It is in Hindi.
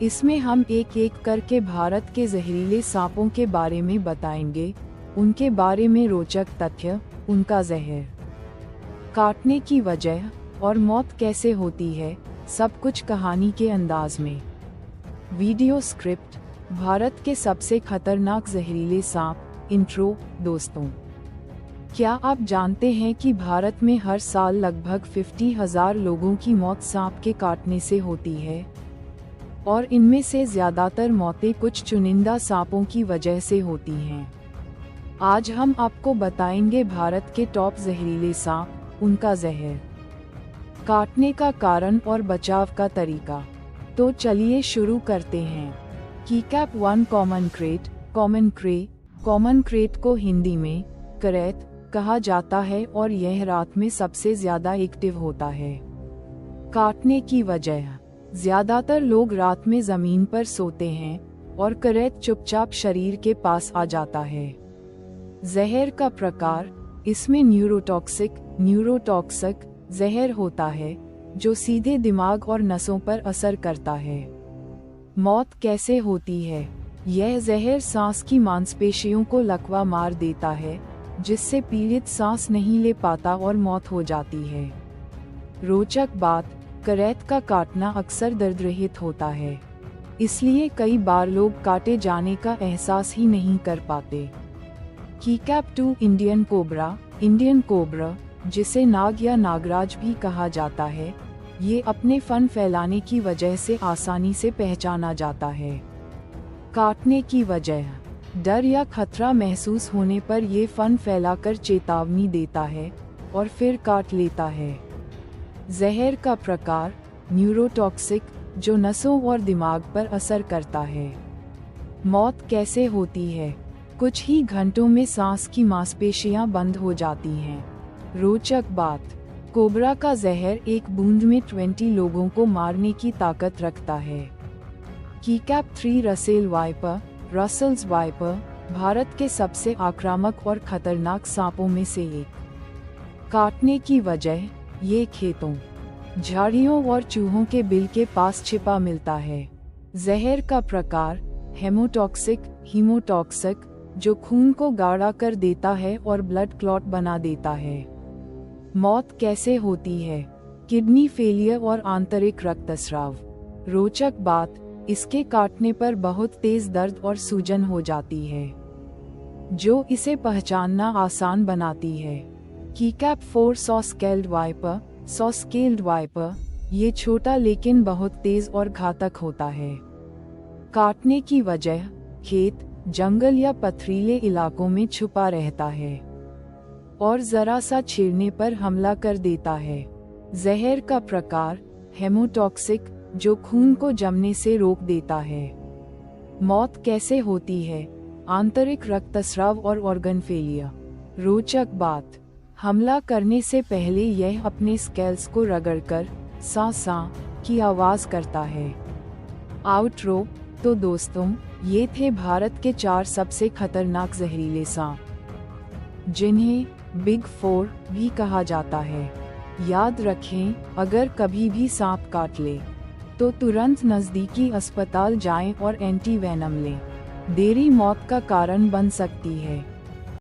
इसमें हम एक एक करके भारत के जहरीले सांपों के बारे में बताएंगे, उनके बारे में रोचक तथ्य, उनका जहर, काटने की वजह और मौत कैसे होती है, सब कुछ कहानी के अंदाज में। वीडियो स्क्रिप्ट: भारत के सबसे खतरनाक जहरीले सांप। इंट्रो। दोस्तों, क्या आप जानते हैं कि भारत में हर साल लगभग 50,000 लोगों की मौत सांप के काटने से होती है, और इनमें से ज़्यादातर मौतें कुछ चुनिंदा सांपों की वजह से होती हैं। आज हम आपको बताएंगे भारत के टॉप जहरीले सांप, उनका जहर, काटने का कारण और बचाव का तरीका। तो चलिए शुरू करते हैं। Keycap 1 common crate. Common crate को हिंदी में करैत कहा जाता है और यह रात में सबसे ज्यादा एक्टिव होता है। काटने की वजह: ज्यादातर लोग रात में जमीन पर सोते हैं और करैत चुपचाप शरीर के पास आ जाता है। जहर का प्रकार: इसमें न्यूरोटॉक्सिक जहर होता है जो सीधे दिमाग और नसों पर असर करता है। मौत कैसे होती है? यह जहर सांस की मांसपेशियों को लकवा मार देता है, जिससे पीड़ित सांस नहीं ले पाता और मौत हो जाती है। रोचक बात: करैत का काटना अक्सर दर्दरहित होता है, इसलिए कई बार लोग काटे जाने का एहसास ही नहीं कर पाते। कीकैप 2 इंडियन कोबरा, जिसे नाग या नागराज भी कहा जाता है, ये अपने फन फैलाने की वजह से आसानी से पहचाना जाता है। काटने की वजह: डर या खतरा महसूस होने पर ये फन फैलाकर चेतावनी देता है और फिर काट लेता है। जहर का प्रकार: न्यूरोटॉक्सिक, जो नसों और दिमाग पर असर करता है। मौत कैसे होती है? कुछ ही घंटों में सांस की मांसपेशियां बंद हो जाती हैं। रोचक बात: कोबरा का जहर एक बूंद में 20 लोगों को मारने की ताकत रखता है। कीकैप 3 रसेल्स वाइपर, भारत के सबसे आक्रामक और खतरनाक सांपों में से एक। काटने की वजह: ये खेतों, झाड़ियों और चूहों के बिल के पास छिपा मिलता है। जहर का प्रकार: हीमोटॉक्सिक, जो खून को गाढ़ा कर देता है और ब्लड क्लॉट बना देता है। मौत कैसे होती है? किडनी फेलियर और आंतरिक रक्तस्राव। रोचक बात: इसके काटने पर बहुत तेज दर्द और सूजन हो जाती है, जो इसे पहचानना आसान बनाती है। कीकैप 4 सॉस्केल्ड वाइपर, ये छोटा लेकिन बहुत तेज और घातक होता है। काटने की वजह: खेत, जंगल या पथरीले इलाकों में छुपा रहता है और जरा सा छेड़ने पर हमला कर देता है। जहर का प्रकार: हेमोटॉक्सिक, जो खून को जमने से रोक देता है। मौत कैसे होती है? आंतरिक रक्तस्राव और ऑर्गन फेलियर। रोचक बात: हमला करने से पहले यह अपने स्केल्स को रगड़कर सा की आवाज करता है। आउटरो। तो दोस्तों, ये थे भारत के 4 सबसे खतरनाक जहरीले सांप, जिन्हें बिग 4 भी कहा जाता है। याद रखें, अगर कभी भी सांप काट ले तो तुरंत नज़दीकी अस्पताल जाएं और एंटी वेनम लें। देरी मौत का कारण बन सकती है।